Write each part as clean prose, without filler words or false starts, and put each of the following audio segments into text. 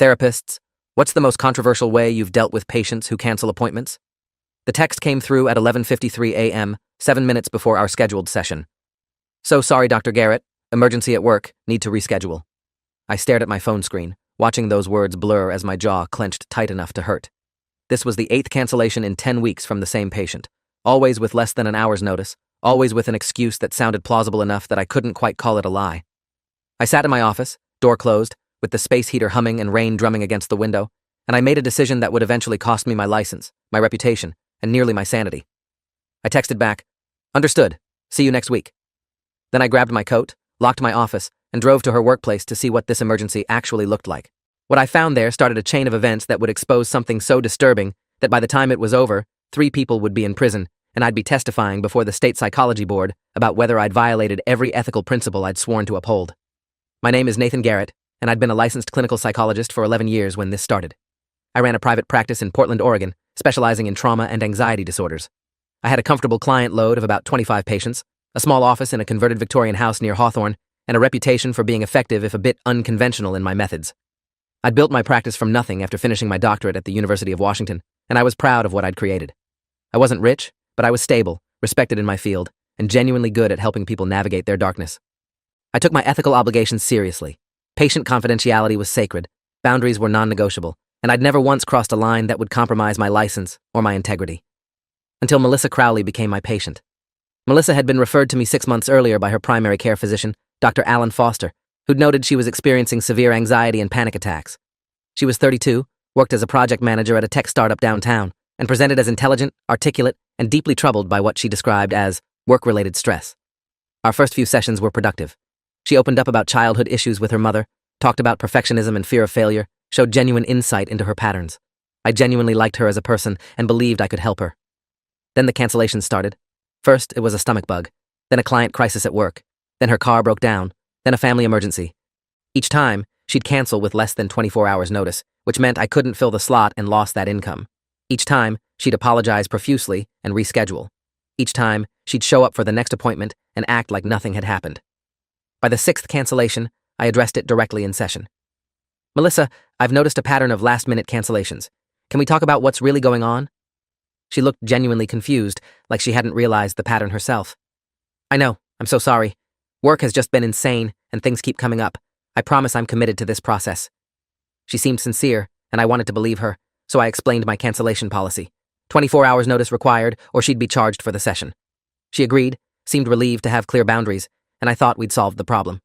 Therapists, what's the most controversial way you've dealt with patients who cancel appointments? The text came through at 11:53 a.m., 7 minutes before our scheduled session. So sorry, Dr. Garrett. Emergency at work. Need to reschedule. I stared at my phone screen, watching those words blur as my jaw clenched tight enough to hurt. This was the 8th cancellation in 10 weeks from the same patient, always with less than an hour's notice, always with an excuse that sounded plausible enough that I couldn't quite call it a lie. I sat in my office, door closed, with the space heater humming and rain drumming against the window, and I made a decision that would eventually cost me my license, my reputation, and nearly my sanity. I texted back, "Understood. See you next week." Then I grabbed my coat, locked my office, and drove to her workplace to see what this emergency actually looked like. What I found there started a chain of events that would expose something so disturbing that by the time it was over, 3 people would be in prison, and I'd be testifying before the state psychology board about whether I'd violated every ethical principle I'd sworn to uphold. My name is Nathan Garrett, and I'd been a licensed clinical psychologist for 11 years when this started. I ran a private practice in Portland, Oregon, specializing in trauma and anxiety disorders. I had a comfortable client load of about 25 patients, a small office in a converted Victorian house near Hawthorne, and a reputation for being effective if a bit unconventional in my methods. I'd built my practice from nothing after finishing my doctorate at the University of Washington, and I was proud of what I'd created. I wasn't rich, but I was stable, respected in my field, and genuinely good at helping people navigate their darkness. I took my ethical obligations seriously. Patient confidentiality was sacred, boundaries were non-negotiable, and I'd never once crossed a line that would compromise my license or my integrity. Until Melissa Crowley became my patient. Melissa had been referred to me 6 months earlier by her primary care physician, Dr. Alan Foster, who'd noted she was experiencing severe anxiety and panic attacks. She was 32, worked as a project manager at a tech startup downtown, and presented as intelligent, articulate, and deeply troubled by what she described as work-related stress. Our first few sessions were productive. She opened up about childhood issues with her mother, talked about perfectionism and fear of failure, showed genuine insight into her patterns. I genuinely liked her as a person and believed I could help her. Then the cancellations started. First, it was a stomach bug, then a client crisis at work, then her car broke down, then a family emergency. Each time, she'd cancel with less than 24 hours notice, which meant I couldn't fill the slot and lost that income. Each time, she'd apologize profusely and reschedule. Each time, she'd show up for the next appointment and act like nothing had happened. By the 6th cancellation, I addressed it directly in session. "Melissa, I've noticed a pattern of last-minute cancellations. Can we talk about what's really going on?" She looked genuinely confused, like she hadn't realized the pattern herself. "I know, I'm so sorry. Work has just been insane, and things keep coming up. I promise I'm committed to this process." She seemed sincere, and I wanted to believe her, so I explained my cancellation policy. 24 hours notice required, or she'd be charged for the session. She agreed, seemed relieved to have clear boundaries, and I thought we'd solved the problem.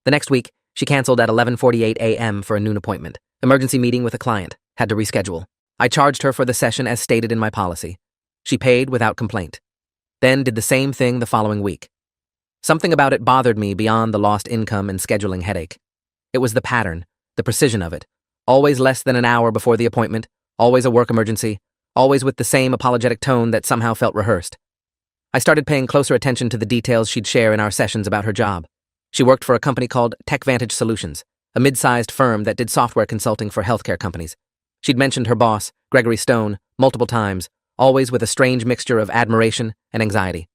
The next week, she canceled at 11:48 a.m. for a noon appointment, emergency meeting with a client, had to reschedule. I charged her for the session as stated in my policy. She paid without complaint. Then did the same thing the following week. Something about it bothered me beyond the lost income and scheduling headache. It was the pattern, the precision of it. Always less than an hour before the appointment, always a work emergency, always with the same apologetic tone that somehow felt rehearsed. I started paying closer attention to the details she'd share in our sessions about her job. She worked for a company called TechVantage Solutions, a mid-sized firm that did software consulting for healthcare companies. She'd mentioned her boss, Gregory Stone, multiple times, always with a strange mixture of admiration and anxiety.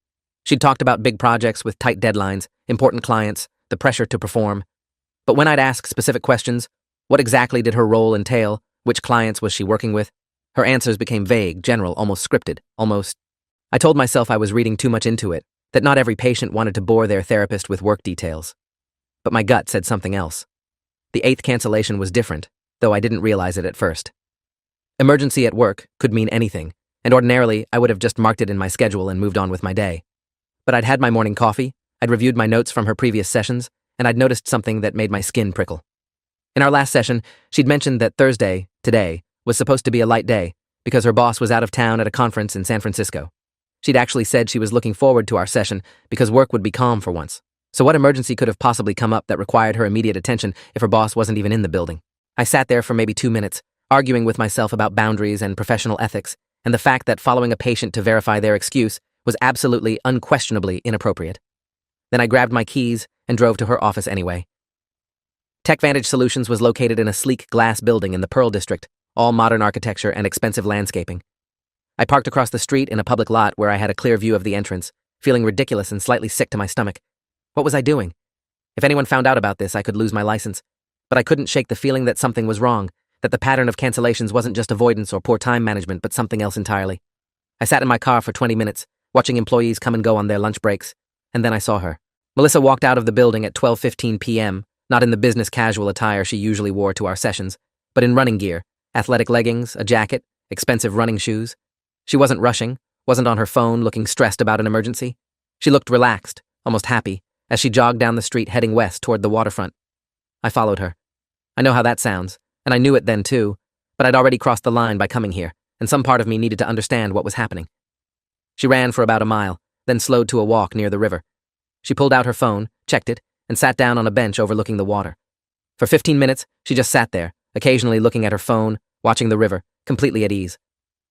She'd talked about big projects with tight deadlines, important clients, the pressure to perform. But when I'd ask specific questions, what exactly did her role entail, which clients was she working with, her answers became vague, general, almost scripted, almost. I told myself I was reading too much into it, that not every patient wanted to bore their therapist with work details. But my gut said something else. The 8th cancellation was different, though I didn't realize it at first. Emergency at work could mean anything, and ordinarily I would have just marked it in my schedule and moved on with my day. But I'd had my morning coffee, I'd reviewed my notes from her previous sessions, and I'd noticed something that made my skin prickle. In our last session, she'd mentioned that Thursday, today, was supposed to be a light day because her boss was out of town at a conference in San Francisco. She'd actually said she was looking forward to our session because work would be calm for once. So what emergency could have possibly come up that required her immediate attention if her boss wasn't even in the building? I sat there for maybe 2 minutes, arguing with myself about boundaries and professional ethics, and the fact that following a patient to verify their excuse was absolutely, unquestionably inappropriate. Then I grabbed my keys and drove to her office anyway. TechVantage Solutions was located in a sleek glass building in the Pearl District, all modern architecture and expensive landscaping. I parked across the street in a public lot where I had a clear view of the entrance, feeling ridiculous and slightly sick to my stomach. What was I doing? If anyone found out about this, I could lose my license. but I couldn't shake the feeling that something was wrong, that the pattern of cancellations wasn't just avoidance or poor time management, but something else entirely. I sat in my car for 20 minutes, watching employees come and go on their lunch breaks, and then I saw her. Melissa walked out of the building at 12:15 p.m., not in the business casual attire she usually wore to our sessions, but in running gear, athletic leggings, a jacket, expensive running shoes. She wasn't rushing, wasn't on her phone looking stressed about an emergency. She looked relaxed, almost happy, as she jogged down the street heading west toward the waterfront. I followed her. I know how that sounds, and I knew it then too, but I'd already crossed the line by coming here, and some part of me needed to understand what was happening. She ran for about a mile, then slowed to a walk near the river. She pulled out her phone, checked it, and sat down on a bench overlooking the water. For 15 minutes, she just sat there, occasionally looking at her phone, watching the river, completely at ease.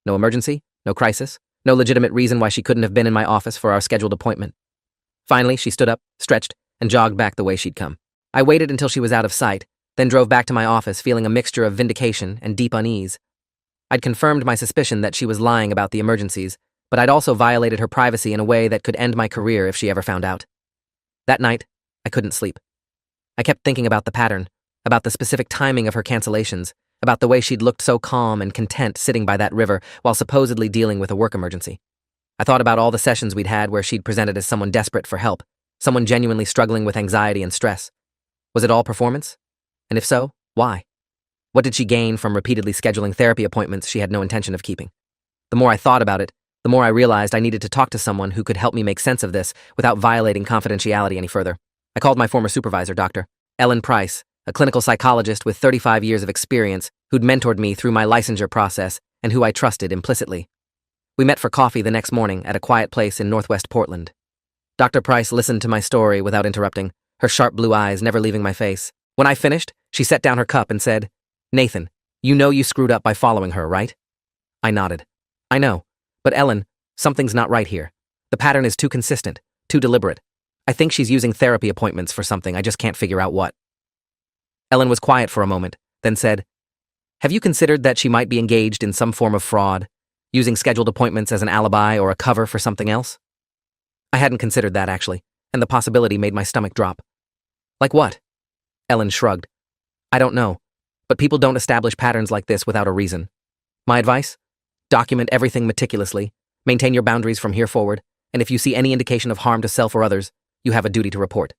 No emergency, no crisis, no legitimate reason why she couldn't have been in my office for our scheduled appointment. Finally, she stood up, stretched, and jogged back the way she'd come. I waited until she was out of sight, then drove back to my office feeling a mixture of vindication and deep unease. I'd confirmed my suspicion that she was lying about the emergencies, but I'd also violated her privacy in a way that could end my career if she ever found out. That night, I couldn't sleep. I kept thinking about the pattern, about the specific timing of her cancellations, about the way she'd looked so calm and content sitting by that river while supposedly dealing with a work emergency. I thought about all the sessions we'd had where she'd presented as someone desperate for help, someone genuinely struggling with anxiety and stress. Was it all performance? And if so, why? What did she gain from repeatedly scheduling therapy appointments she had no intention of keeping? The more I thought about it, the more I realized I needed to talk to someone who could help me make sense of this without violating confidentiality any further. I called my former supervisor, Dr. Ellen Price, a clinical psychologist with 35 years of experience who'd mentored me through my licensure process and who I trusted implicitly. We met for coffee the next morning at a quiet place in Northwest Portland. Dr. Price listened to my story without interrupting, her sharp blue eyes never leaving my face. When I finished, she set down her cup and said, "Nathan, you know you screwed up by following her, right?" I nodded. "I know. But Ellen, something's not right here. The pattern is too consistent, too deliberate. I think she's using therapy appointments for something, I just can't figure out what." Ellen was quiet for a moment, then said, "Have you considered that she might be engaged in some form of fraud, using scheduled appointments as an alibi or a cover for something else?" I hadn't considered that, actually, and the possibility made my stomach drop. "Like what?" Ellen shrugged. "I don't know, but people don't establish patterns like this without a reason. My advice? Document everything meticulously, maintain your boundaries from here forward, and if you see any indication of harm to self or others, you have a duty to report.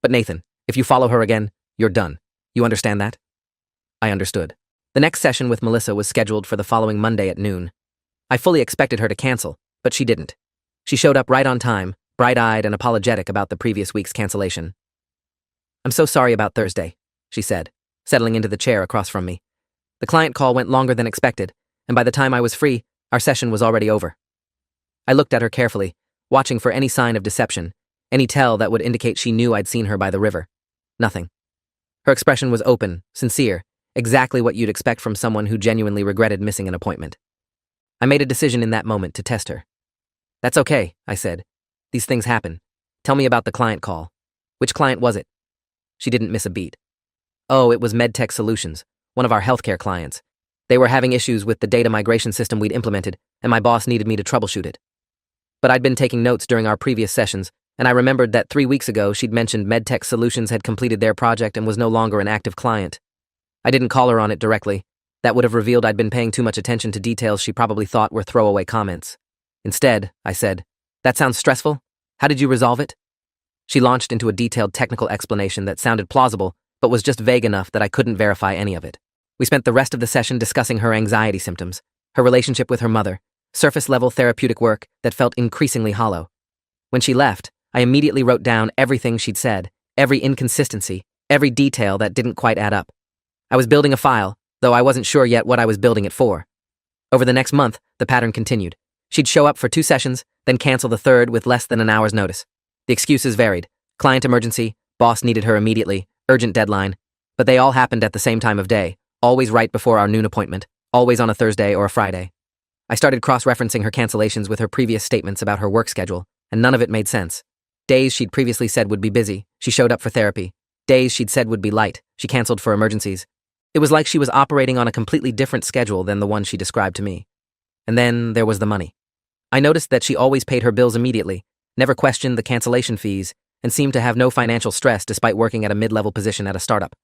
But Nathan, if you follow her again, you're done. You understand that?" I understood. The next session with Melissa was scheduled for the following Monday at noon. I fully expected her to cancel, but she didn't. She showed up right on time, bright-eyed and apologetic about the previous week's cancellation. "I'm so sorry about Thursday," she said, settling into the chair across from me. "The client call went longer than expected, and by the time I was free, our session was already over." I looked at her carefully, watching for any sign of deception, any tell that would indicate she knew I'd seen her by the river. Nothing. Her expression was open, sincere, exactly what you'd expect from someone who genuinely regretted missing an appointment. I made a decision in that moment to test her. "That's okay," I said. "These things happen. Tell me about the client call. Which client was it?" She didn't miss a beat. "Oh, it was MedTech Solutions, one of our healthcare clients. They were having issues with the data migration system we'd implemented, and my boss needed me to troubleshoot it. But I'd been taking notes during our previous sessions, and I remembered that 3 weeks ago she'd mentioned MedTech Solutions had completed their project and was no longer an active client. I didn't call her on it directly. That would have revealed I'd been paying too much attention to details she probably thought were throwaway comments. Instead, I said, "That sounds stressful. How did you resolve it?" She launched into a detailed technical explanation that sounded plausible, but was just vague enough that I couldn't verify any of it. We spent the rest of the session discussing her anxiety symptoms, her relationship with her mother, surface-level therapeutic work that felt increasingly hollow. When she left, I immediately wrote down everything she'd said, every inconsistency, every detail that didn't quite add up. I was building a file, though I wasn't sure yet what I was building it for. Over the next month, the pattern continued. She'd show up for 2 sessions, then cancel the third with less than an hour's notice. The excuses varied. Client emergency, boss needed her immediately, urgent deadline. But they all happened at the same time of day, always right before our noon appointment, always on a Thursday or a Friday. I started cross-referencing her cancellations with her previous statements about her work schedule, and none of it made sense. Days she'd previously said would be busy, she showed up for therapy. Days she'd said would be light, she canceled for emergencies. It was like she was operating on a completely different schedule than the one she described to me. And then there was the money. I noticed that she always paid her bills immediately, never questioned the cancellation fees, and seemed to have no financial stress despite working at a mid-level position at a startup.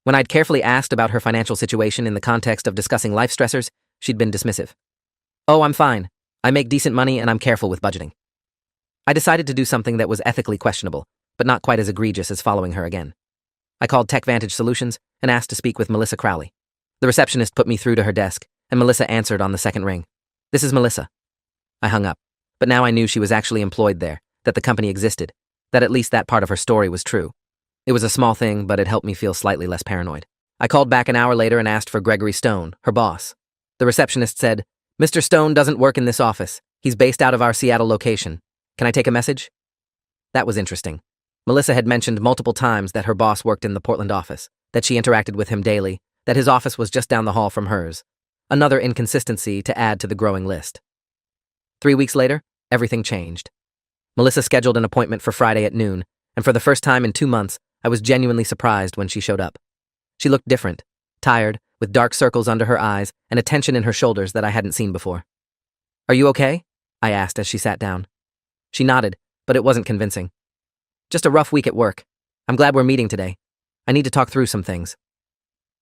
When I'd carefully asked about her financial situation in the context of discussing life stressors, she'd been dismissive. "Oh, I'm fine. I make decent money and I'm careful with budgeting." I decided to do something that was ethically questionable, but not quite as egregious as following her again. I called TechVantage Solutions and asked to speak with Melissa Crowley. The receptionist put me through to her desk, and Melissa answered on the second ring. "This is Melissa." I hung up, but now I knew she was actually employed there, that the company existed, that at least that part of her story was true. It was a small thing, but it helped me feel slightly less paranoid. I called back an hour later and asked for Gregory Stone, her boss. The receptionist said, "Mr. Stone doesn't work in this office. He's based out of our Seattle location. Can I take a message?" That was interesting. Melissa had mentioned multiple times that her boss worked in the Portland office, that she interacted with him daily, that his office was just down the hall from hers. Another inconsistency to add to the growing list. 3 weeks later, everything changed. Melissa scheduled an appointment for Friday at noon, and for the first time in 2 months, I was genuinely surprised when she showed up. She looked different, tired, with dark circles under her eyes and a tension in her shoulders that I hadn't seen before. "Are you okay?" I asked as she sat down. She nodded, but it wasn't convincing. "Just a rough week at work. I'm glad we're meeting today. I need to talk through some things."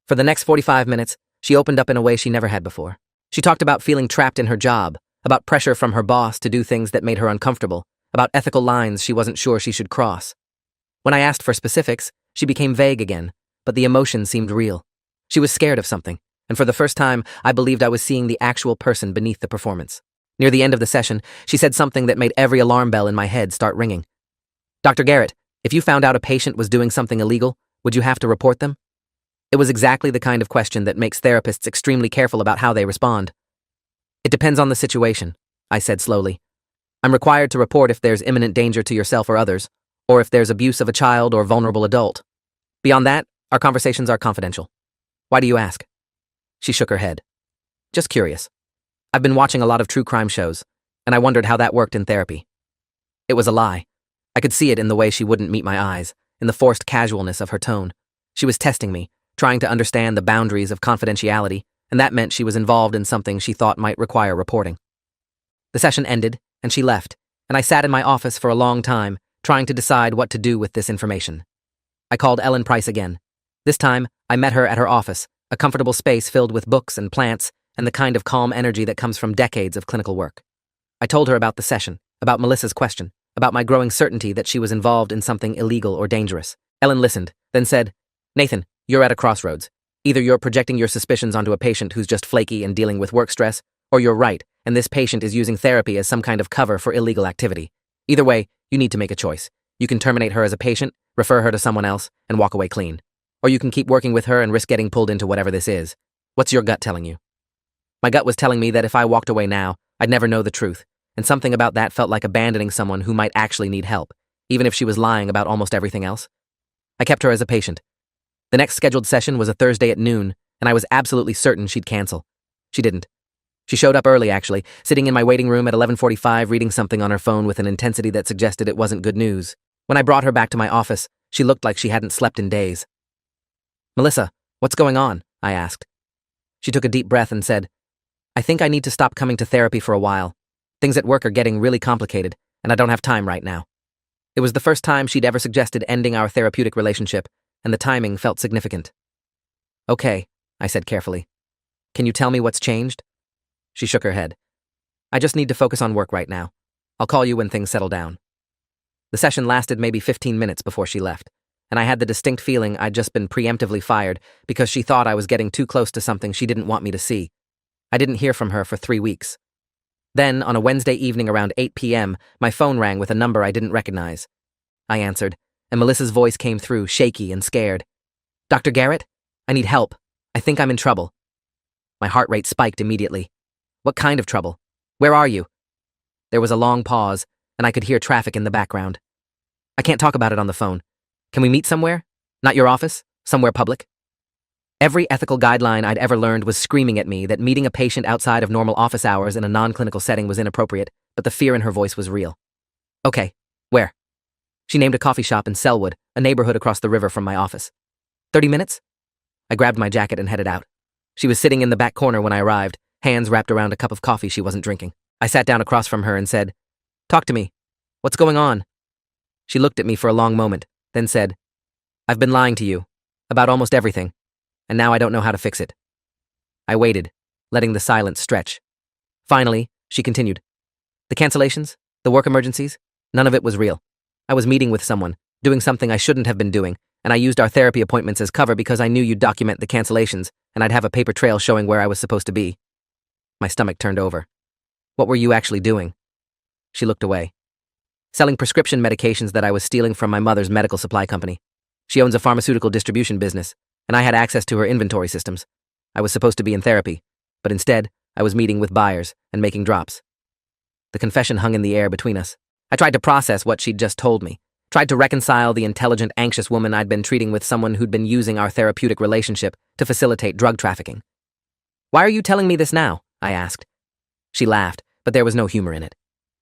For the next 45 minutes, she opened up in a way she never had before. She talked about feeling trapped in her job, about pressure from her boss to do things that made her uncomfortable, about ethical lines she wasn't sure she should cross. When I asked for specifics, she became vague again, but the emotion seemed real. She was scared of something, and for the first time, I believed I was seeing the actual person beneath the performance. Near the end of the session, she said something that made every alarm bell in my head start ringing. "Dr. Garrett, if you found out a patient was doing something illegal, would you have to report them?" It was exactly the kind of question that makes therapists extremely careful about how they respond. "It depends on the situation," I said slowly. "I'm required to report if there's imminent danger to yourself or others, or if there's abuse of a child or vulnerable adult. Beyond that, our conversations are confidential. Why do you ask?" She shook her head. "Just curious. I've been watching a lot of true crime shows, and I wondered how that worked in therapy." It was a lie. I could see it in the way she wouldn't meet my eyes, in the forced casualness of her tone. She was testing me, trying to understand the boundaries of confidentiality, and that meant she was involved in something she thought might require reporting. The session ended, and she left, and I sat in my office for a long time, trying to decide what to do with this information. I called Ellen Price again. This time, I met her at her office, a comfortable space filled with books and plants, and the kind of calm energy that comes from decades of clinical work. I told her about the session, about Melissa's question, about my growing certainty that she was involved in something illegal or dangerous. Ellen listened, then said, "Nathan, you're at a crossroads. Either you're projecting your suspicions onto a patient who's just flaky and dealing with work stress, or you're right, and this patient is using therapy as some kind of cover for illegal activity. Either way, you need to make a choice. You can terminate her as a patient, refer her to someone else, and walk away clean. Or you can keep working with her and risk getting pulled into whatever this is. What's your gut telling you?" My gut was telling me that if I walked away now, I'd never know the truth, and something about that felt like abandoning someone who might actually need help, even if she was lying about almost everything else. I kept her as a patient. The next scheduled session was a Thursday at noon, and I was absolutely certain she'd cancel. She didn't. She showed up early, actually, sitting in my waiting room at 11:45 reading something on her phone with an intensity that suggested it wasn't good news. When I brought her back to my office, she looked like she hadn't slept in days. "Melissa, what's going on?" I asked. She took a deep breath and said, "I think I need to stop coming to therapy for a while. Things at work are getting really complicated, and I don't have time right now." It was the first time she'd ever suggested ending our therapeutic relationship, and the timing felt significant. "Okay," I said carefully. "Can you tell me what's changed?" She shook her head. "I just need to focus on work right now. I'll call you when things settle down." The session lasted maybe 15 minutes before she left, and I had the distinct feeling I'd just been preemptively fired because she thought I was getting too close to something she didn't want me to see. I didn't hear from her for 3 weeks. Then, on a Wednesday evening around 8 p.m., my phone rang with a number I didn't recognize. I answered, and Melissa's voice came through, shaky and scared. "Dr. Garrett? I need help. I think I'm in trouble." My heart rate spiked immediately. "What kind of trouble? Where are you?" There was a long pause, and I could hear traffic in the background. "I can't talk about it on the phone. Can we meet somewhere? Not your office? Somewhere public?" Every ethical guideline I'd ever learned was screaming at me that meeting a patient outside of normal office hours in a non-clinical setting was inappropriate, but the fear in her voice was real. "Okay, where?" She named a coffee shop in Selwood, a neighborhood across the river from my office. 30 minutes? I grabbed my jacket and headed out. She was sitting in the back corner when I arrived, hands wrapped around a cup of coffee she wasn't drinking. I sat down across from her and said, "Talk to me. What's going on?" She looked at me for a long moment, then said, "I've been lying to you. About almost everything, and now I don't know how to fix it. I waited, letting the silence stretch. Finally, she continued. The cancellations, the work emergencies, none of it was real. I was meeting with someone, doing something I shouldn't have been doing, and I used our therapy appointments as cover because I knew you'd document the cancellations, and I'd have a paper trail showing where I was supposed to be. My stomach turned over. What were you actually doing? She looked away. Selling prescription medications that I was stealing from my mother's medical supply company. She owns a pharmaceutical distribution business, and I had access to her inventory systems. I was supposed to be in therapy, but instead, I was meeting with buyers and making drops. The confession hung in the air between us. I tried to process what she'd just told me, tried to reconcile the intelligent, anxious woman I'd been treating with someone who'd been using our therapeutic relationship to facilitate drug trafficking. Why are you telling me this now? I asked. She laughed, but there was no humor in it.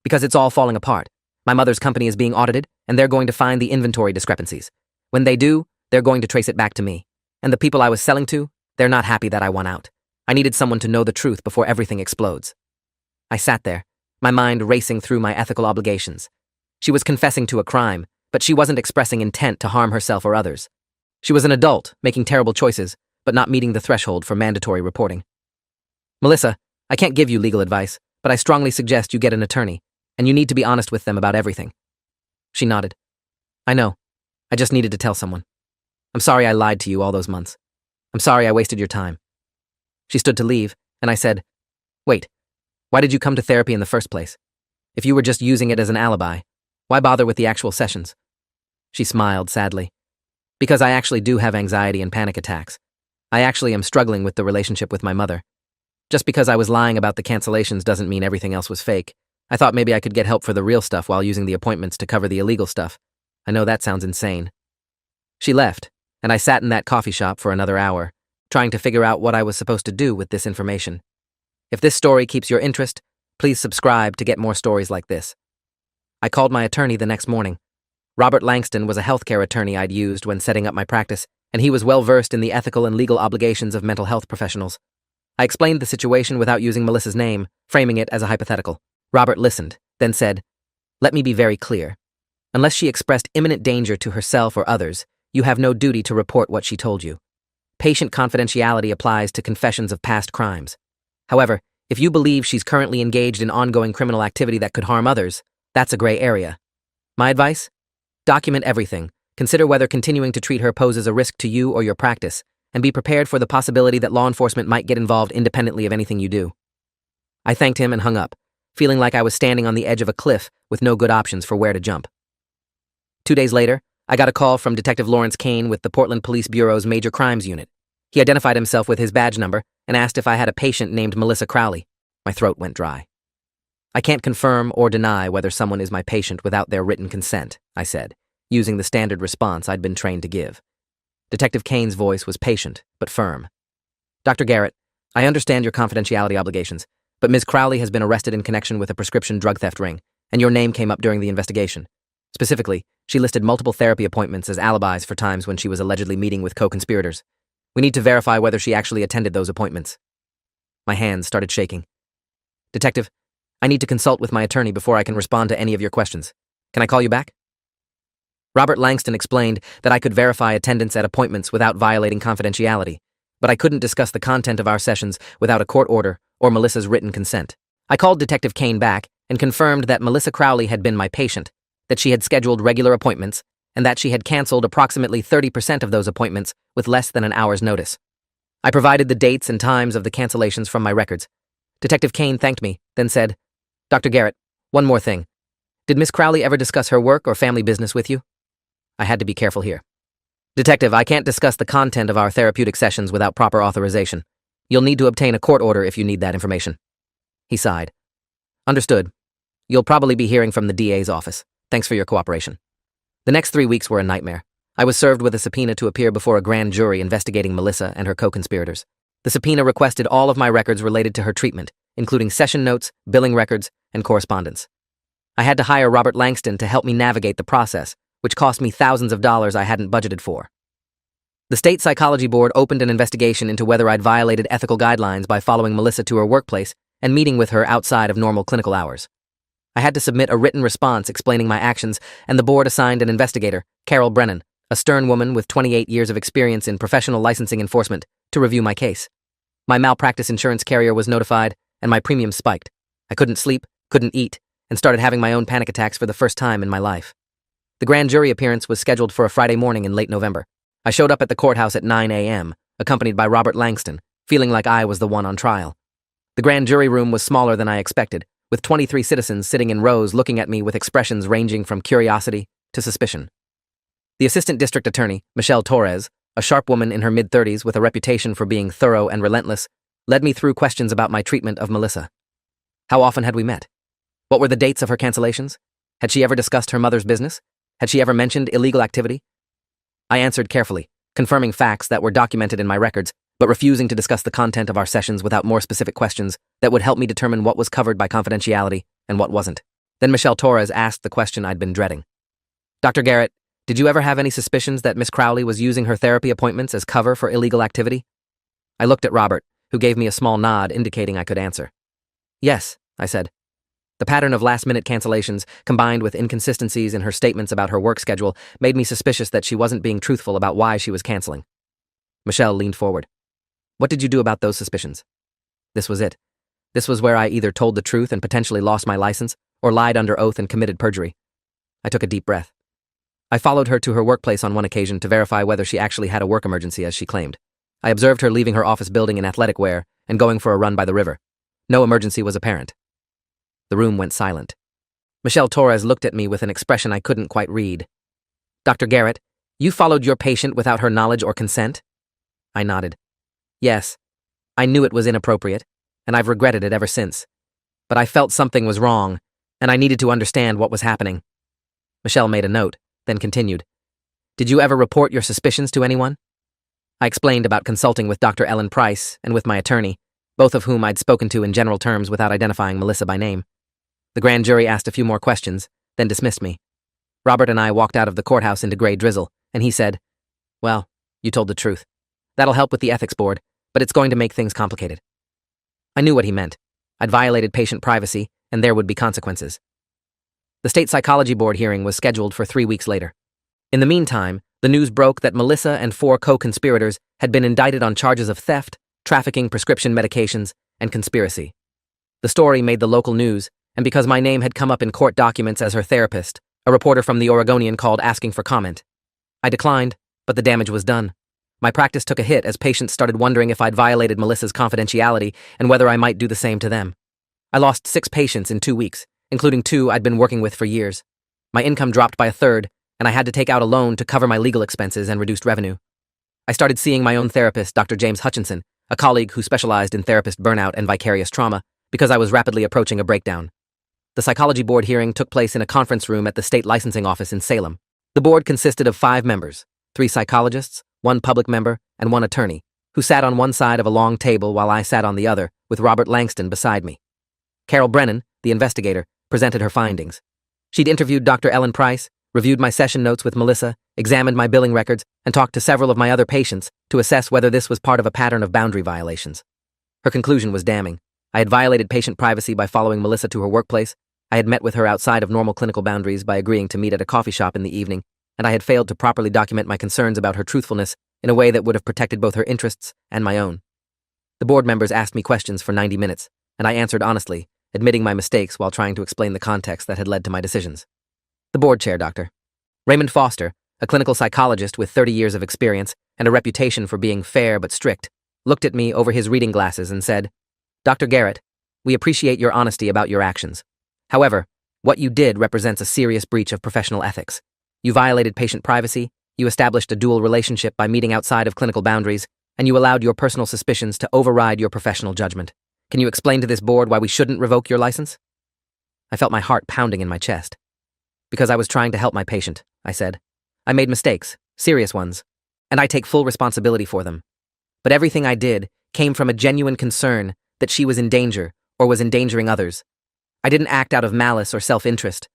Because it's all falling apart. My mother's company is being audited, and they're going to find the inventory discrepancies. When they do, they're going to trace it back to me. And the people I was selling to, they're not happy that I won out. I needed someone to know the truth before everything explodes. I sat there, my mind racing through my ethical obligations. She was confessing to a crime, but she wasn't expressing intent to harm herself or others. She was an adult, making terrible choices, but not meeting the threshold for mandatory reporting. Melissa, I can't give you legal advice, but I strongly suggest you get an attorney, and you need to be honest with them about everything. She nodded. I know. I just needed to tell someone. I'm sorry I lied to you all those months. I'm sorry I wasted your time. She stood to leave, and I said, Wait, why did you come to therapy in the first place? If you were just using it as an alibi, why bother with the actual sessions? She smiled sadly. Because I actually do have anxiety and panic attacks. I actually am struggling with the relationship with my mother. Just because I was lying about the cancellations doesn't mean everything else was fake. I thought maybe I could get help for the real stuff while using the appointments to cover the illegal stuff. I know that sounds insane. She left, and I sat in that coffee shop for another hour, trying to figure out what I was supposed to do with this information. If this story keeps your interest, please subscribe to get more stories like this. I called my attorney the next morning. Robert Langston was a healthcare attorney I'd used when setting up my practice, and he was well-versed in the ethical and legal obligations of mental health professionals. I explained the situation without using Melissa's name, framing it as a hypothetical. Robert listened, then said, Let me be very clear. Unless she expressed imminent danger to herself or others, you have no duty to report what she told you. Patient confidentiality applies to confessions of past crimes. However, if you believe she's currently engaged in ongoing criminal activity that could harm others, that's a gray area. My advice? Document everything, consider whether continuing to treat her poses a risk to you or your practice, and be prepared for the possibility that law enforcement might get involved independently of anything you do. I thanked him and hung up, feeling like I was standing on the edge of a cliff with no good options for where to jump. 2 days later, I got a call from Detective Lawrence Kane with the Portland Police Bureau's Major Crimes Unit. He identified himself with his badge number and asked if I had a patient named Melissa Crowley. My throat went dry. I can't confirm or deny whether someone is my patient without their written consent, I said, using the standard response I'd been trained to give. Detective Kane's voice was patient, but firm. Dr. Garrett, I understand your confidentiality obligations, but Ms. Crowley has been arrested in connection with a prescription drug theft ring, and your name came up during the investigation. Specifically, she listed multiple therapy appointments as alibis for times when she was allegedly meeting with co-conspirators. We need to verify whether she actually attended those appointments. My hands started shaking. Detective, I need to consult with my attorney before I can respond to any of your questions. Can I call you back? Robert Langston explained that I could verify attendance at appointments without violating confidentiality, but I couldn't discuss the content of our sessions without a court order or Melissa's written consent. I called Detective Kane back and confirmed that Melissa Crowley had been my patient, that she had scheduled regular appointments, and that she had canceled approximately 30% of those appointments with less than an hour's notice. I provided the dates and times of the cancellations from my records. Detective Kane thanked me, then said, Dr. Garrett, one more thing. Did Miss Crowley ever discuss her work or family business with you? I had to be careful here. Detective, I can't discuss the content of our therapeutic sessions without proper authorization. You'll need to obtain a court order if you need that information. He sighed. Understood. You'll probably be hearing from the DA's office. Thanks for your cooperation. The next 3 weeks were a nightmare. I was served with a subpoena to appear before a grand jury investigating Melissa and her co-conspirators. The subpoena requested all of my records related to her treatment, including session notes, billing records, and correspondence. I had to hire Robert Langston to help me navigate the process, which cost me thousands of dollars I hadn't budgeted for. The State Psychology Board opened an investigation into whether I'd violated ethical guidelines by following Melissa to her workplace and meeting with her outside of normal clinical hours. I had to submit a written response explaining my actions, and the board assigned an investigator, Carol Brennan, a stern woman with 28 years of experience in professional licensing enforcement, to review my case. My malpractice insurance carrier was notified, and my premiums spiked. I couldn't sleep, couldn't eat, and started having my own panic attacks for the first time in my life. The grand jury appearance was scheduled for a Friday morning in late November. I showed up at the courthouse at 9 a.m., accompanied by Robert Langston, feeling like I was the one on trial. The grand jury room was smaller than I expected, with 23 citizens sitting in rows looking at me with expressions ranging from curiosity to suspicion. The assistant district attorney, Michelle Torres, a sharp woman in her mid-30s with a reputation for being thorough and relentless, led me through questions about my treatment of Melissa. How often had we met? What were the dates of her cancellations? Had she ever discussed her mother's business? Had she ever mentioned illegal activity? I answered carefully, confirming facts that were documented in my records, but refusing to discuss the content of our sessions without more specific questions that would help me determine what was covered by confidentiality and what wasn't. Then Michelle Torres asked the question I'd been dreading. Dr. Garrett, did you ever have any suspicions that Miss Crowley was using her therapy appointments as cover for illegal activity? I looked at Robert, who gave me a small nod indicating I could answer. Yes, I said. The pattern of last-minute cancellations, combined with inconsistencies in her statements about her work schedule, made me suspicious that she wasn't being truthful about why she was canceling. Michelle leaned forward. What did you do about those suspicions? This was it. This was where I either told the truth and potentially lost my license, or lied under oath and committed perjury. I took a deep breath. I followed her to her workplace on one occasion to verify whether she actually had a work emergency as she claimed. I observed her leaving her office building in athletic wear and going for a run by the river. No emergency was apparent. The room went silent. Michelle Torres looked at me with an expression I couldn't quite read. Dr. Garrett, you followed your patient without her knowledge or consent? I nodded. Yes, I knew it was inappropriate, and I've regretted it ever since. But I felt something was wrong, and I needed to understand what was happening. Michelle made a note, then continued. Did you ever report your suspicions to anyone? I explained about consulting with Dr. Ellen Price and with my attorney, both of whom I'd spoken to in general terms without identifying Melissa by name. The grand jury asked a few more questions, then dismissed me. Robert and I walked out of the courthouse into gray drizzle, and he said, Well, you told the truth. That'll help with the ethics board, but it's going to make things complicated. I knew what he meant. I'd violated patient privacy, and there would be consequences. The state psychology board hearing was scheduled for 3 weeks later. In the meantime, the news broke that Melissa and 4 co-conspirators had been indicted on charges of theft, trafficking prescription medications, and conspiracy. The story made the local news, and because my name had come up in court documents as her therapist, a reporter from the Oregonian called asking for comment. I declined, but the damage was done. My practice took a hit as patients started wondering if I'd violated Melissa's confidentiality and whether I might do the same to them. I lost 6 patients in 2 weeks, including 2 I'd been working with for years. My income dropped by a third, and I had to take out a loan to cover my legal expenses and reduced revenue. I started seeing my own therapist, Dr. James Hutchinson, a colleague who specialized in therapist burnout and vicarious trauma, because I was rapidly approaching a breakdown. The psychology board hearing took place in a conference room at the state licensing office in Salem. The board consisted of 5 members, 3 psychologists, 1 public member, and 1 attorney, who sat on one side of a long table while I sat on the other, with Robert Langston beside me. Carol Brennan, the investigator, presented her findings. She'd interviewed Dr. Ellen Price, reviewed my session notes with Melissa, examined my billing records, and talked to several of my other patients to assess whether this was part of a pattern of boundary violations. Her conclusion was damning. I had violated patient privacy by following Melissa to her workplace, I had met with her outside of normal clinical boundaries by agreeing to meet at a coffee shop in the evening, and I had failed to properly document my concerns about her truthfulness in a way that would have protected both her interests and my own. The board members asked me questions for 90 minutes, and I answered honestly, admitting my mistakes while trying to explain the context that had led to my decisions. The board chair, Dr. Raymond Foster, a clinical psychologist with 30 years of experience and a reputation for being fair but strict, looked at me over his reading glasses and said, Dr. Garrett, we appreciate your honesty about your actions. However, what you did represents a serious breach of professional ethics. You violated patient privacy, you established a dual relationship by meeting outside of clinical boundaries, and you allowed your personal suspicions to override your professional judgment. Can you explain to this board why we shouldn't revoke your license? I felt my heart pounding in my chest. Because I was trying to help my patient, I said. I made mistakes, serious ones, and I take full responsibility for them. But everything I did came from a genuine concern that she was in danger or was endangering others. I didn't act out of malice or self-interest.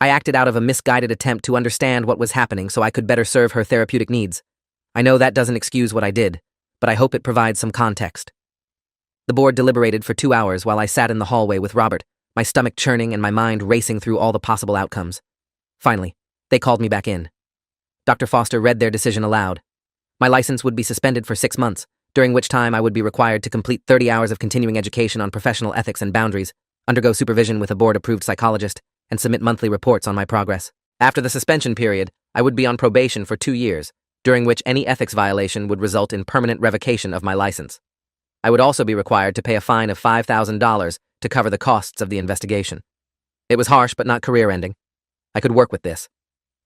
I acted out of a misguided attempt to understand what was happening so I could better serve her therapeutic needs. I know that doesn't excuse what I did, but I hope it provides some context. The board deliberated for 2 hours while I sat in the hallway with Robert, my stomach churning and my mind racing through all the possible outcomes. Finally, they called me back in. Dr. Foster read their decision aloud. My license would be suspended for 6 months, during which time I would be required to complete 30 hours of continuing education on professional ethics and boundaries, undergo supervision with a board-approved psychologist, and submit monthly reports on my progress. After the suspension period, I would be on probation for 2 years, during which any ethics violation would result in permanent revocation of my license. I would also be required to pay a fine of $5,000 to cover the costs of the investigation. It was harsh but not career-ending. I could work with this.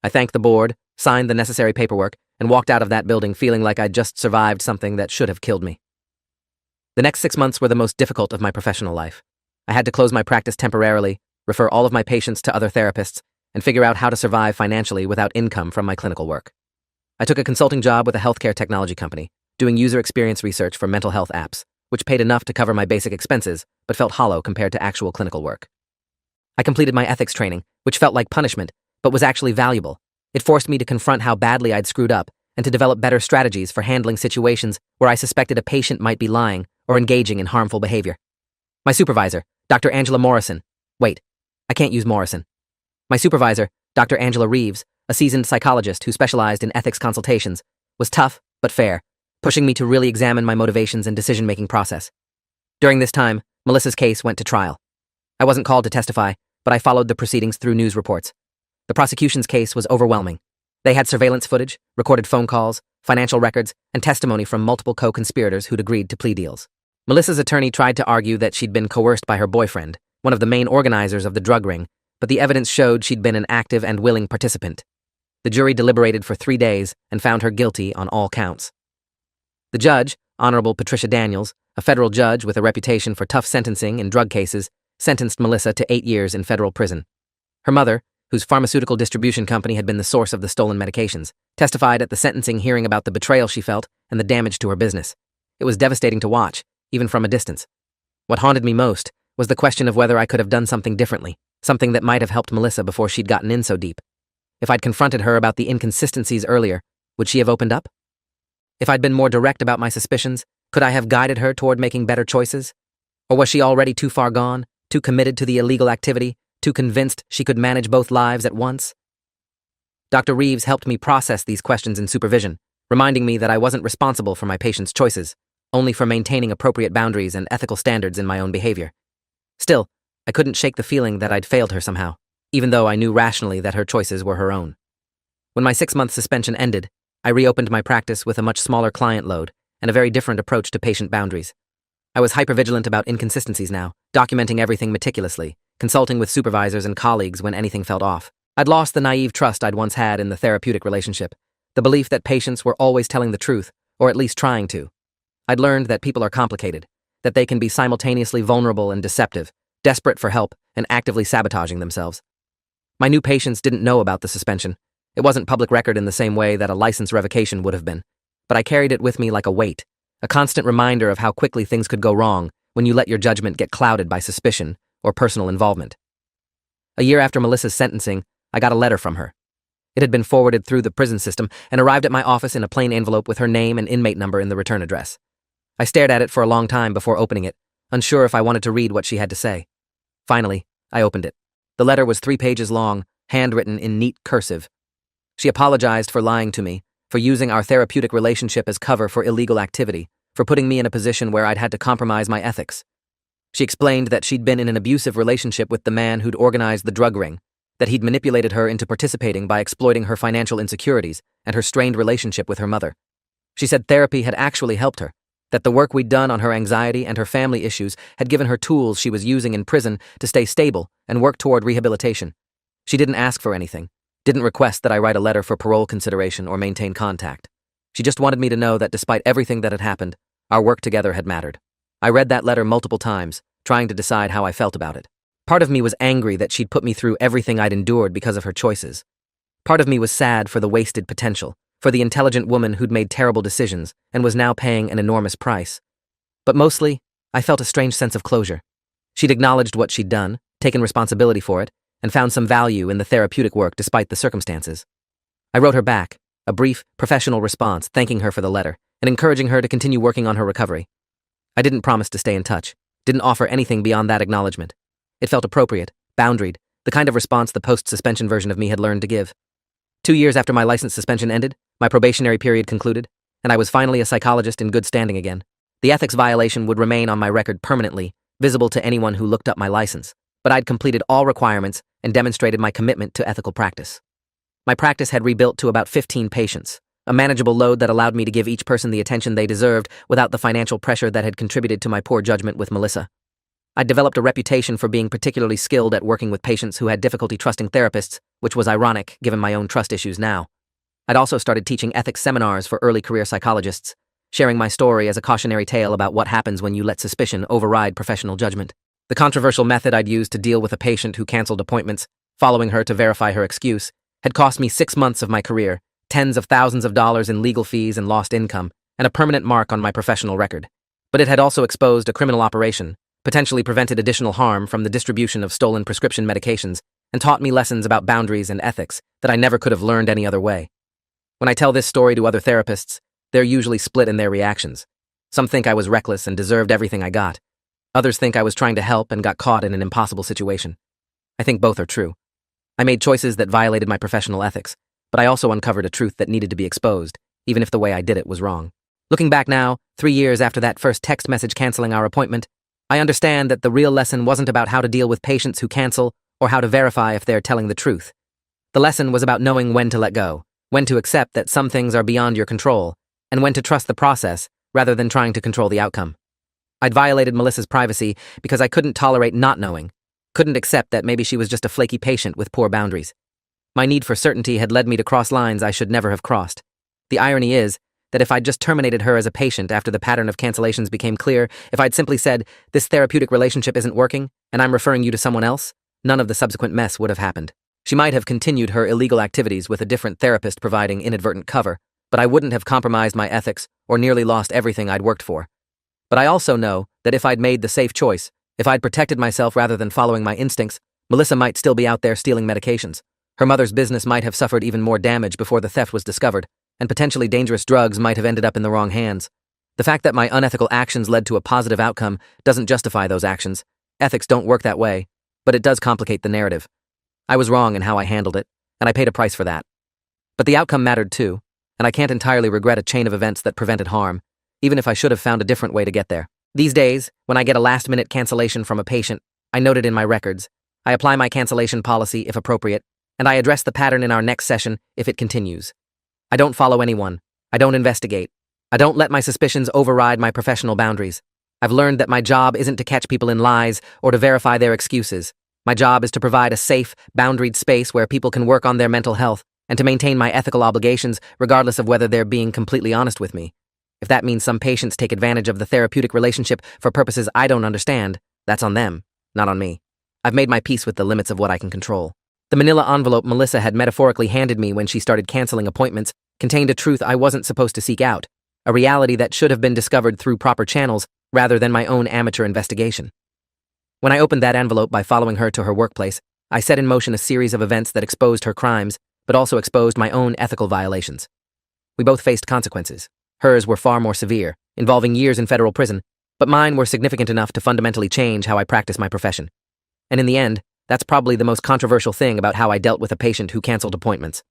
I thanked the board, signed the necessary paperwork, and walked out of that building feeling like I'd just survived something that should have killed me. The next 6 months were the most difficult of my professional life. I had to close my practice temporarily, refer all of my patients to other therapists, and figure out how to survive financially without income from my clinical work. I took a consulting job with a healthcare technology company, doing user experience research for mental health apps, which paid enough to cover my basic expenses, but felt hollow compared to actual clinical work. I completed my ethics training, which felt like punishment, but was actually valuable. It forced me to confront how badly I'd screwed up and to develop better strategies for handling situations where I suspected a patient might be lying or engaging in harmful behavior. My supervisor, Dr. Angela Morrison. Wait, I can't use Morrison. My supervisor, Dr. Angela Reeves, a seasoned psychologist who specialized in ethics consultations, was tough but fair, pushing me to really examine my motivations and decision-making process. During this time, Melissa's case went to trial. I wasn't called to testify, but I followed the proceedings through news reports. The prosecution's case was overwhelming. They had surveillance footage, recorded phone calls, financial records, and testimony from multiple co-conspirators who'd agreed to plea deals. Melissa's attorney tried to argue that she'd been coerced by her boyfriend, one of the main organizers of the drug ring, but the evidence showed she'd been an active and willing participant. The jury deliberated for 3 days and found her guilty on all counts. The judge, Honorable Patricia Daniels, a federal judge with a reputation for tough sentencing in drug cases, sentenced Melissa to 8 years in federal prison. Her mother, whose pharmaceutical distribution company had been the source of the stolen medications, testified at the sentencing hearing about the betrayal she felt and the damage to her business. It was devastating to watch, even from a distance. What haunted me most was the question of whether I could have done something differently, something that might have helped Melissa before she'd gotten in so deep. If I'd confronted her about the inconsistencies earlier, would she have opened up? If I'd been more direct about my suspicions, could I have guided her toward making better choices? Or was she already too far gone, too committed to the illegal activity, too convinced she could manage both lives at once? Dr. Reeves helped me process these questions in supervision, reminding me that I wasn't responsible for my patients' choices, only for maintaining appropriate boundaries and ethical standards in my own behavior. Still, I couldn't shake the feeling that I'd failed her somehow, even though I knew rationally that her choices were her own. When my 6-month suspension ended, I reopened my practice with a much smaller client load and a very different approach to patient boundaries. I was hypervigilant about inconsistencies now, documenting everything meticulously, consulting with supervisors and colleagues when anything felt off. I'd lost the naive trust I'd once had in the therapeutic relationship, the belief that patients were always telling the truth, or at least trying to. I'd learned that people are complicated, that they can be simultaneously vulnerable and deceptive, desperate for help, and actively sabotaging themselves. My new patients didn't know about the suspension. It wasn't public record in the same way that a license revocation would have been, but I carried it with me like a weight, a constant reminder of how quickly things could go wrong when you let your judgment get clouded by suspicion or personal involvement. A year after Melissa's sentencing, I got a letter from her. It had been forwarded through the prison system and arrived at my office in a plain envelope with her name and inmate number in the return address. I stared at it for a long time before opening it, unsure if I wanted to read what she had to say. Finally, I opened it. The letter was 3 pages long, handwritten in neat cursive. She apologized for lying to me, for using our therapeutic relationship as cover for illegal activity, for putting me in a position where I'd had to compromise my ethics. She explained that she'd been in an abusive relationship with the man who'd organized the drug ring, that he'd manipulated her into participating by exploiting her financial insecurities and her strained relationship with her mother. She said therapy had actually helped her, that the work we'd done on her anxiety and her family issues had given her tools she was using in prison to stay stable and work toward rehabilitation. She didn't ask for anything, didn't request that I write a letter for parole consideration or maintain contact. She just wanted me to know that despite everything that had happened, our work together had mattered. I read that letter multiple times, trying to decide how I felt about it. Part of me was angry that she'd put me through everything I'd endured because of her choices. Part of me was sad for the wasted potential, for the intelligent woman who'd made terrible decisions and was now paying an enormous price. But mostly, I felt a strange sense of closure. She'd acknowledged what she'd done, taken responsibility for it, and found some value in the therapeutic work despite the circumstances. I wrote her back, a brief, professional response thanking her for the letter and encouraging her to continue working on her recovery. I didn't promise to stay in touch, didn't offer anything beyond that acknowledgement. It felt appropriate, boundaried, the kind of response the post-suspension version of me had learned to give. 2 years after my license suspension ended, my probationary period concluded, and I was finally a psychologist in good standing again. The ethics violation would remain on my record permanently, visible to anyone who looked up my license, but I'd completed all requirements and demonstrated my commitment to ethical practice. My practice had rebuilt to about 15 patients, a manageable load that allowed me to give each person the attention they deserved without the financial pressure that had contributed to my poor judgment with Melissa. I'd developed a reputation for being particularly skilled at working with patients who had difficulty trusting therapists, which was ironic given my own trust issues now. I'd also started teaching ethics seminars for early career psychologists, sharing my story as a cautionary tale about what happens when you let suspicion override professional judgment. The controversial method I'd used to deal with a patient who canceled appointments, following her to verify her excuse, had cost me 6 months of my career, tens of thousands of dollars in legal fees and lost income, and a permanent mark on my professional record. But it had also exposed a criminal operation, potentially prevented additional harm from the distribution of stolen prescription medications, and taught me lessons about boundaries and ethics that I never could have learned any other way. When I tell this story to other therapists, they're usually split in their reactions. Some think I was reckless and deserved everything I got. Others think I was trying to help and got caught in an impossible situation. I think both are true. I made choices that violated my professional ethics, but I also uncovered a truth that needed to be exposed, even if the way I did it was wrong. Looking back now, 3 years after that first text message canceling our appointment, I understand that the real lesson wasn't about how to deal with patients who cancel or how to verify if they're telling the truth. The lesson was about knowing when to let go, when to accept that some things are beyond your control, and when to trust the process rather than trying to control the outcome. I'd violated Melissa's privacy because I couldn't tolerate not knowing, couldn't accept that maybe she was just a flaky patient with poor boundaries. My need for certainty had led me to cross lines I should never have crossed. The irony is that if I'd just terminated her as a patient after the pattern of cancellations became clear, if I'd simply said, "This therapeutic relationship isn't working, and I'm referring you to someone else," none of the subsequent mess would have happened. She might have continued her illegal activities with a different therapist providing inadvertent cover, but I wouldn't have compromised my ethics or nearly lost everything I'd worked for. But I also know that if I'd made the safe choice, if I'd protected myself rather than following my instincts, Melissa might still be out there stealing medications. Her mother's business might have suffered even more damage before the theft was discovered, and potentially dangerous drugs might have ended up in the wrong hands. The fact that my unethical actions led to a positive outcome doesn't justify those actions. Ethics don't work that way, but it does complicate the narrative. I was wrong in how I handled it, and I paid a price for that. But the outcome mattered too, and I can't entirely regret a chain of events that prevented harm, even if I should have found a different way to get there. These days, when I get a last-minute cancellation from a patient, I note it in my records. I apply my cancellation policy if appropriate, and I address the pattern in our next session if it continues. I don't follow anyone. I don't investigate. I don't let my suspicions override my professional boundaries. I've learned that my job isn't to catch people in lies or to verify their excuses. My job is to provide a safe, boundaried space where people can work on their mental health and to maintain my ethical obligations regardless of whether they're being completely honest with me. If that means some patients take advantage of the therapeutic relationship for purposes I don't understand, that's on them, not on me. I've made my peace with the limits of what I can control. The manila envelope Melissa had metaphorically handed me when she started canceling appointments contained a truth I wasn't supposed to seek out, a reality that should have been discovered through proper channels rather than my own amateur investigation. When I opened that envelope by following her to her workplace, I set in motion a series of events that exposed her crimes, but also exposed my own ethical violations. We both faced consequences. Hers were far more severe, involving years in federal prison, but mine were significant enough to fundamentally change how I practice my profession. And in the end, that's probably the most controversial thing about how I dealt with a patient who canceled appointments.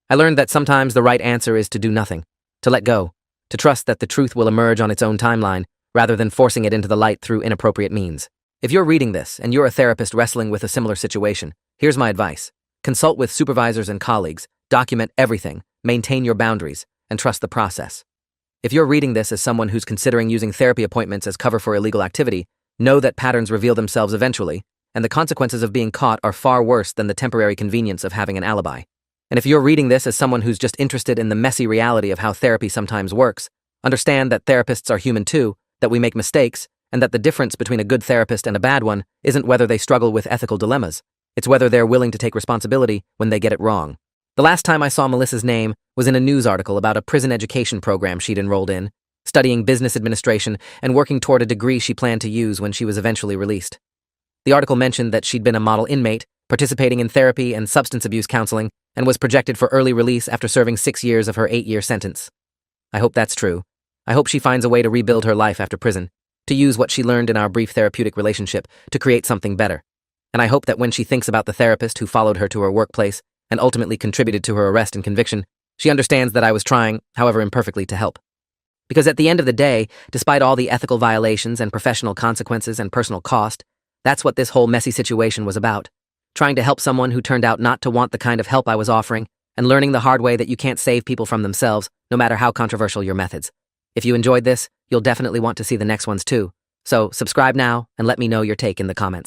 I learned that sometimes the right answer is to do nothing, to let go, to trust that the truth will emerge on its own timeline, rather than forcing it into the light through inappropriate means. If you're reading this and you're a therapist wrestling with a similar situation, here's my advice. Consult with supervisors and colleagues, document everything, maintain your boundaries, and trust the process. If you're reading this as someone who's considering using therapy appointments as cover for illegal activity, know that patterns reveal themselves eventually, and the consequences of being caught are far worse than the temporary convenience of having an alibi. And if you're reading this as someone who's just interested in the messy reality of how therapy sometimes works, understand that therapists are human too, that we make mistakes, and that the difference between a good therapist and a bad one isn't whether they struggle with ethical dilemmas, it's whether they're willing to take responsibility when they get it wrong. The last time I saw Melissa's name was in a news article about a prison education program she'd enrolled in, studying business administration and working toward a degree she planned to use when she was eventually released. The article mentioned that she'd been a model inmate, participating in therapy and substance abuse counseling, and was projected for early release after serving 6 years of her 8-year sentence. I hope that's true. I hope she finds a way to rebuild her life after prison, to use what she learned in our brief therapeutic relationship to create something better. And I hope that when she thinks about the therapist who followed her to her workplace, and ultimately contributed to her arrest and conviction, she understands that I was trying, however imperfectly, to help. Because at the end of the day, despite all the ethical violations and professional consequences and personal cost, that's what this whole messy situation was about. Trying to help someone who turned out not to want the kind of help I was offering, and learning the hard way that you can't save people from themselves, no matter how controversial your methods. If you enjoyed this, you'll definitely want to see the next ones too. So subscribe now and let me know your take in the comments.